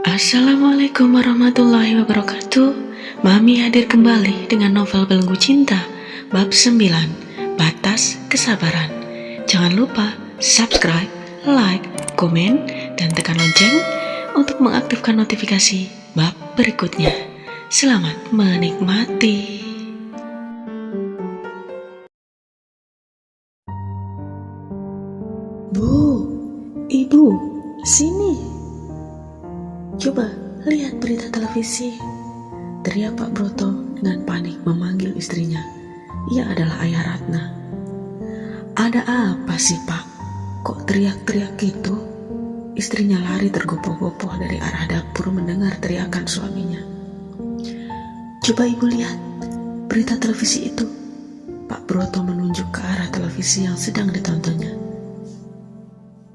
Assalamualaikum warahmatullahi wabarakatuh. Mami hadir kembali dengan novel Belenggu Cinta bab 9, Batas Kesabaran. Jangan lupa subscribe, like, komen, dan tekan lonceng untuk mengaktifkan notifikasi bab berikutnya. Selamat menikmati. Bu, ibu, sini. Coba lihat berita televisi, teriak Pak Broto dengan panik memanggil istrinya. Ia adalah ayah Ratna. Ada apa sih Pak? Kok teriak-teriak gitu? Istrinya lari tergopoh-gopoh dari arah dapur mendengar teriakan suaminya. Coba ibu lihat berita televisi itu. Pak Broto menunjuk ke arah televisi yang sedang ditontonnya.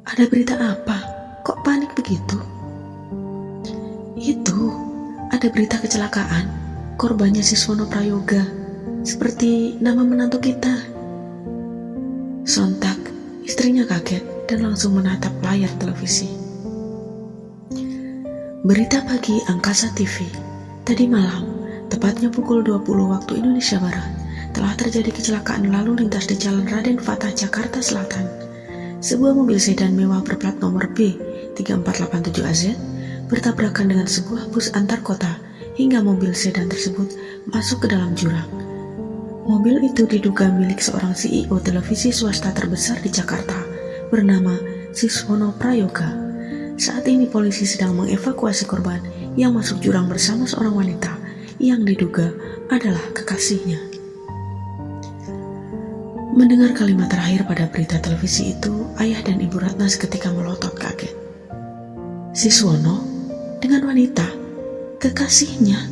Ada berita apa? Kok panik begitu? Itu, ada berita kecelakaan, korbannya Siswono Prayoga, seperti nama menantu kita. Sontak, istrinya kaget dan langsung menatap layar televisi. Berita pagi Angkasa TV, tadi malam, tepatnya pukul 20 waktu Indonesia Barat, telah terjadi kecelakaan lalu lintas di Jalan Raden Fatah, Jakarta Selatan. Sebuah mobil sedan mewah berplat nomor B3487AZ bertabrakan dengan sebuah bus antar kota hingga mobil sedan tersebut masuk ke dalam jurang. Mobil itu diduga milik seorang CEO televisi swasta terbesar di Jakarta bernama Siswono Prayoga. Saat ini polisi sedang mengevakuasi korban yang masuk jurang bersama seorang wanita yang diduga adalah kekasihnya. Mendengar kalimat terakhir pada berita televisi itu, ayah dan ibu Ratna seketika melotot kaget. Siswono dengan wanita, kekasihnya,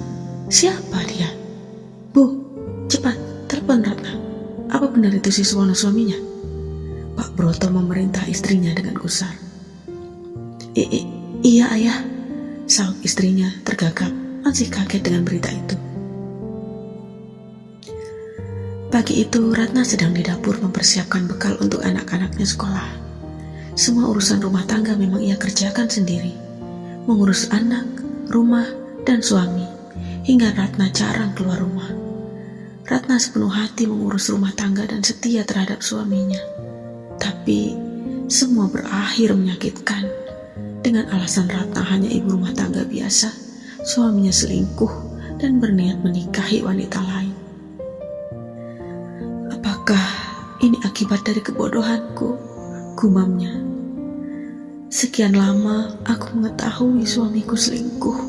siapa dia? Bu, cepat, telepon Ratna. Apa benar itu Siswono suaminya? Pak Broto memerintah istrinya dengan gusar. Iya ayah, sahut istrinya tergagap, masih kaget dengan berita itu. Pagi itu Ratna sedang di dapur mempersiapkan bekal untuk anak-anaknya sekolah. Semua urusan rumah tangga memang ia kerjakan sendiri. Mengurus anak, rumah, dan suami, hingga Ratna jarang keluar rumah. Ratna sepenuh hati mengurus rumah tangga dan setia terhadap suaminya. Tapi, semua berakhir menyakitkan. Dengan alasan Ratna hanya ibu rumah tangga biasa, suaminya selingkuh dan berniat menikahi wanita lain. Apakah ini akibat dari kebodohanku? Gumamnya. Sekian lama aku mengetahui suamiku selingkuh,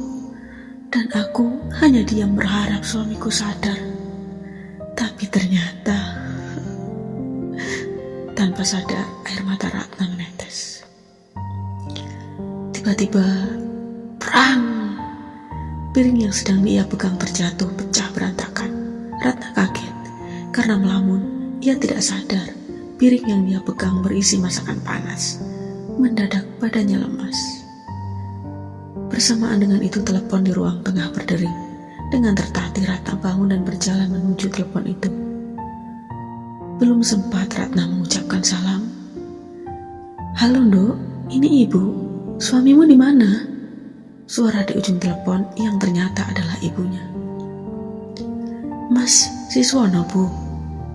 dan aku hanya diam berharap suamiku sadar. Tapi ternyata, tanpa sadar air mata Ratna menetes. Tiba-tiba, perang! Piring yang sedang ia pegang terjatuh pecah berantakan. Ratna kaget, karena melamun, ia tidak sadar piring yang dia pegang berisi masakan panas. Mendadak badannya lemas. Bersamaan dengan itu telepon di ruang tengah berdering. Dengan tertatih Ratna bangun dan berjalan menuju telepon itu. Belum sempat Ratna mengucapkan salam. Halo Nduk, ini ibu. Suamimu di mana? Suara di ujung telepon yang ternyata adalah ibunya. Mas Siswono bu,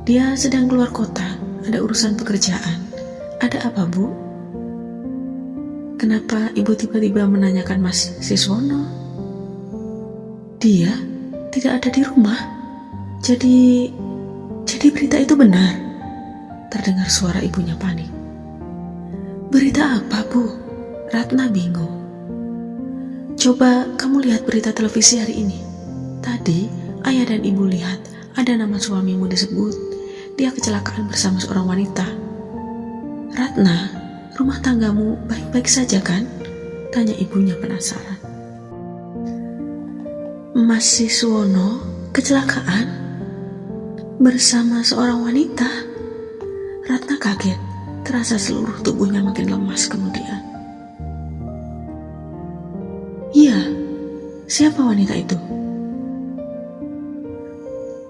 dia sedang keluar kota, ada urusan pekerjaan. Ada apa bu? Kenapa ibu tiba-tiba menanyakan Mas Siswono? Dia tidak ada di rumah. Jadi berita itu benar. Terdengar suara ibunya panik. Berita apa, Bu? Ratna bingung. Coba kamu lihat berita televisi hari ini. Tadi ayah dan ibu lihat ada nama suamimu disebut. Dia kecelakaan bersama seorang wanita. Ratna, rumah tanggamu baik-baik saja kan? Tanya ibunya penasaran. Mas Siswono kecelakaan bersama seorang wanita? Ratna kaget, terasa seluruh tubuhnya makin lemas kemudian. Iya, siapa wanita itu?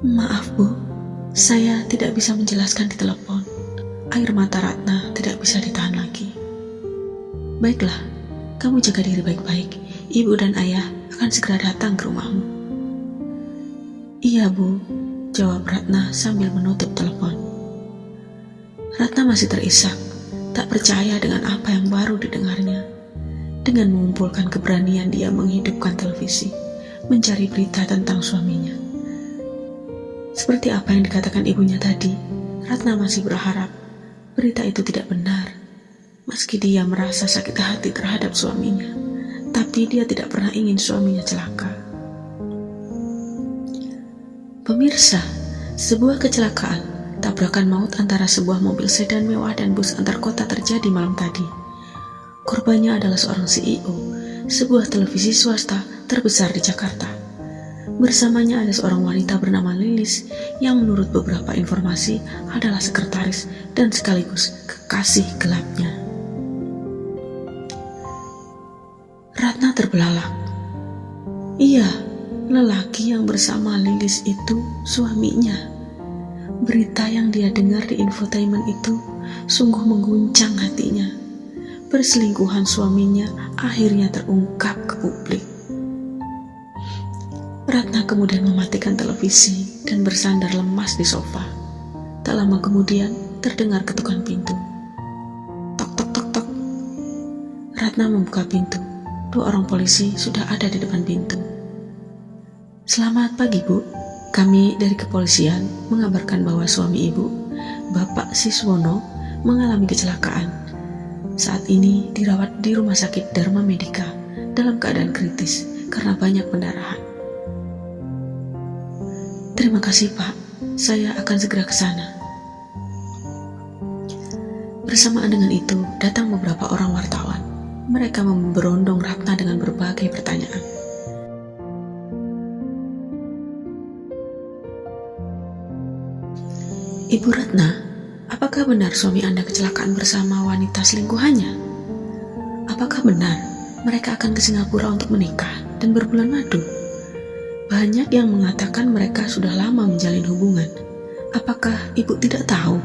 Maaf Bu, saya tidak bisa menjelaskan di telepon. Air mata Ratna tidak bisa ditahan lagi. Baiklah, kamu jaga diri baik-baik. ibu dan ayah akan segera datang ke rumahmu. Iya Bu, jawab Ratna sambil menutup telepon. Ratna masih terisak, tak percaya dengan apa yang baru didengarnya. Dengan mengumpulkan keberanian dia menghidupkan televisi, mencari berita tentang suaminya. Seperti apa yang dikatakan ibunya tadi, Ratna masih berharap berita itu tidak benar. Meski dia merasa sakit hati terhadap suaminya, tapi dia tidak pernah ingin suaminya celaka. Pemirsa, sebuah kecelakaan, tabrakan maut antara sebuah mobil sedan mewah dan bus antar kota terjadi malam tadi. Korbannya adalah seorang CEO, sebuah televisi swasta terbesar di Jakarta. Bersamanya ada seorang wanita bernama Lilis yang menurut beberapa informasi adalah sekretaris dan sekaligus kekasih gelapnya. Ratna terbelalak. Iya, lelaki yang bersama Lilis itu suaminya. Berita yang dia dengar di infotainment itu sungguh mengguncang hatinya. Perselingkuhan suaminya akhirnya terungkap ke publik. Ratna kemudian mematikan televisi dan bersandar lemas di sofa. Tak lama kemudian terdengar ketukan pintu. Tok tok tok tok. Ratna membuka pintu. 2 orang polisi sudah ada di depan pintu. Selamat pagi Bu, kami dari kepolisian mengabarkan bahwa suami Ibu, Bapak Siswono, mengalami kecelakaan. Saat ini dirawat di Rumah Sakit Dharma Medika dalam keadaan kritis karena banyak pendarahan. Terima kasih Pak, saya akan segera ke sana. Bersamaan dengan itu, datang beberapa orang wartawan. Mereka memberondong Ratna dengan berbagai pertanyaan. Ibu Ratna, apakah benar suami Anda kecelakaan bersama wanita selingkuhannya? Apakah benar mereka akan ke Singapura untuk menikah dan berbulan madu? Banyak yang mengatakan mereka sudah lama menjalin hubungan. Apakah ibu tidak tahu?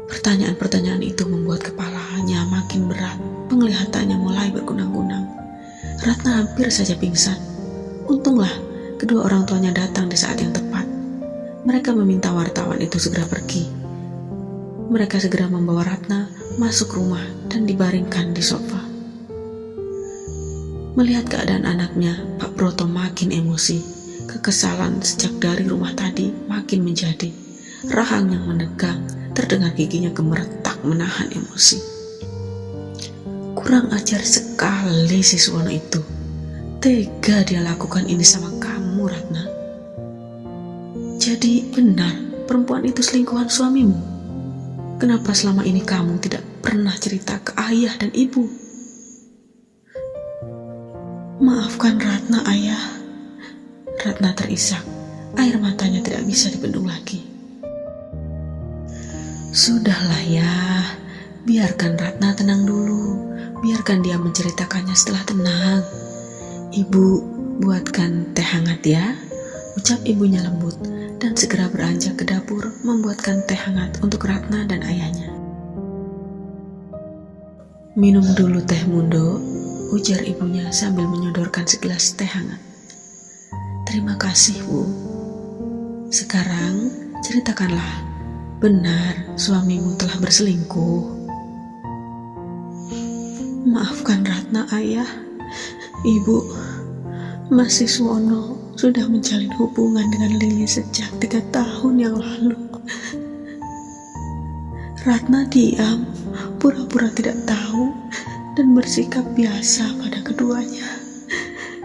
Pertanyaan-pertanyaan itu membuat kepalanya makin berat. Penglihatannya mulai berkunang-kunang. Ratna hampir saja pingsan. Untunglah kedua orang tuanya datang di saat yang tepat. Mereka meminta wartawan itu segera pergi. Mereka segera membawa Ratna masuk rumah dan dibaringkan di sofa. Melihat keadaan anaknya, Pak Broto makin emosi. Kekesalan sejak dari rumah tadi makin menjadi. Rahang yang menegang, terdengar giginya gemeretak menahan emosi. Kurang ajar sekali si Siswono itu. Tega dia lakukan ini sama kamu, Ratna. Jadi benar perempuan itu selingkuhan suamimu? Kenapa selama ini kamu tidak pernah cerita ke ayah dan ibu? Maafkan Ratna, ayah. Ratna terisak. Air matanya tidak bisa dibendung lagi. Sudahlah ya, biarkan Ratna tenang dulu. Biarkan dia menceritakannya setelah tenang. Ibu, buatkan teh hangat ya, ucap ibunya lembut, dan segera beranjak ke dapur membuatkan teh hangat untuk Ratna dan ayahnya. Minum dulu teh Mundo, ujar ibunya sambil menyodorkan segelas teh hangat. Terima kasih Bu. Sekarang ceritakanlah, benar suamimu telah berselingkuh? Maafkan Ratna, ayah. Ibu, Mas Siswono sudah menjalin hubungan dengan Lili sejak 3 tahun yang lalu. Ratna diam, pura-pura tidak tahu, dan bersikap biasa pada keduanya.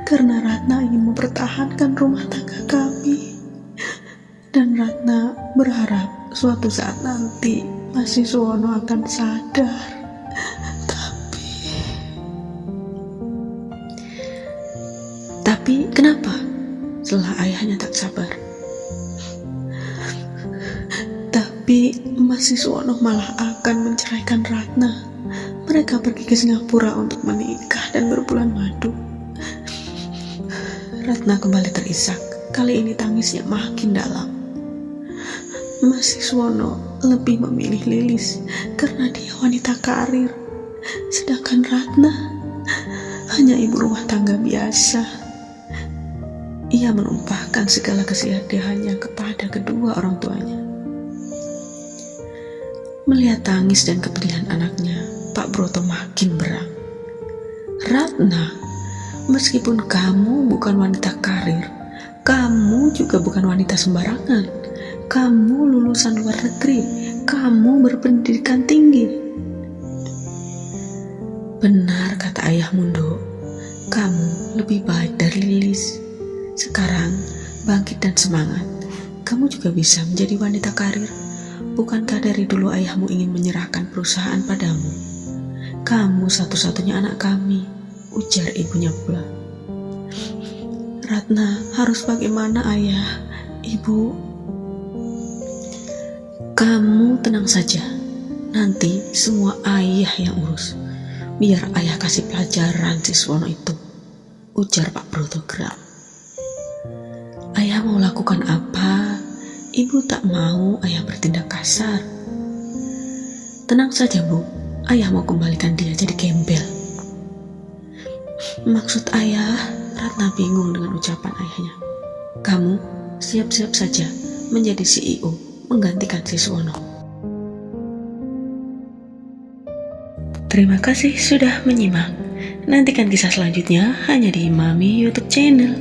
Karena Ratna ingin mempertahankan rumah tangga kami. Dan Ratna berharap suatu saat nanti Mas Siswono akan sadar. Tapi kenapa? Setelah ayahnya tak sabar. Tapi Mas Siswono malah akan menceraikan Ratna. Mereka pergi ke Singapura untuk menikah dan berbulan madu. Ratna kembali terisak. Kali ini tangisnya makin dalam. Mas Siswono lebih memilih Lilis karena dia wanita karir. Sedangkan hanya ibu rumah tangga biasa. Ia menumpahkan segala kesedihannya kepada kedua orang tuanya. Melihat tangis dan kepedihan anaknya, Pak Broto makin berang. Ratna, meskipun kamu bukan wanita karir, kamu juga bukan wanita sembarangan. Kamu lulusan luar negeri, kamu berpendidikan tinggi. Benar kata ayah Mundo, kamu lebih baik dari Lilis. Sekarang bangkit dan semangat, kamu juga bisa menjadi wanita karir. Bukankah dari dulu ayahmu ingin menyerahkan perusahaan padamu? Kamu satu-satunya anak kami, ujar ibunya pula. Ratna, harus bagaimana ayah, ibu? Kamu tenang saja, nanti semua ayah yang urus. Biar ayah kasih pelajaran si Suwono itu, ujar Pak Broto geram. Ayah mau lakukan apa? Ibu tak mau ayah bertindak kasar. Tenang saja bu, ayah mau kembalikan dia jadi gembel. Maksud ayah, Ratna bingung dengan ucapan ayahnya. Kamu siap-siap saja menjadi CEO, menggantikan si Suwono. Terima kasih sudah menyimak. Nantikan kisah selanjutnya hanya di Mami YouTube channel.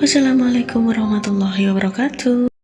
Wassalamualaikum warahmatullahi wabarakatuh.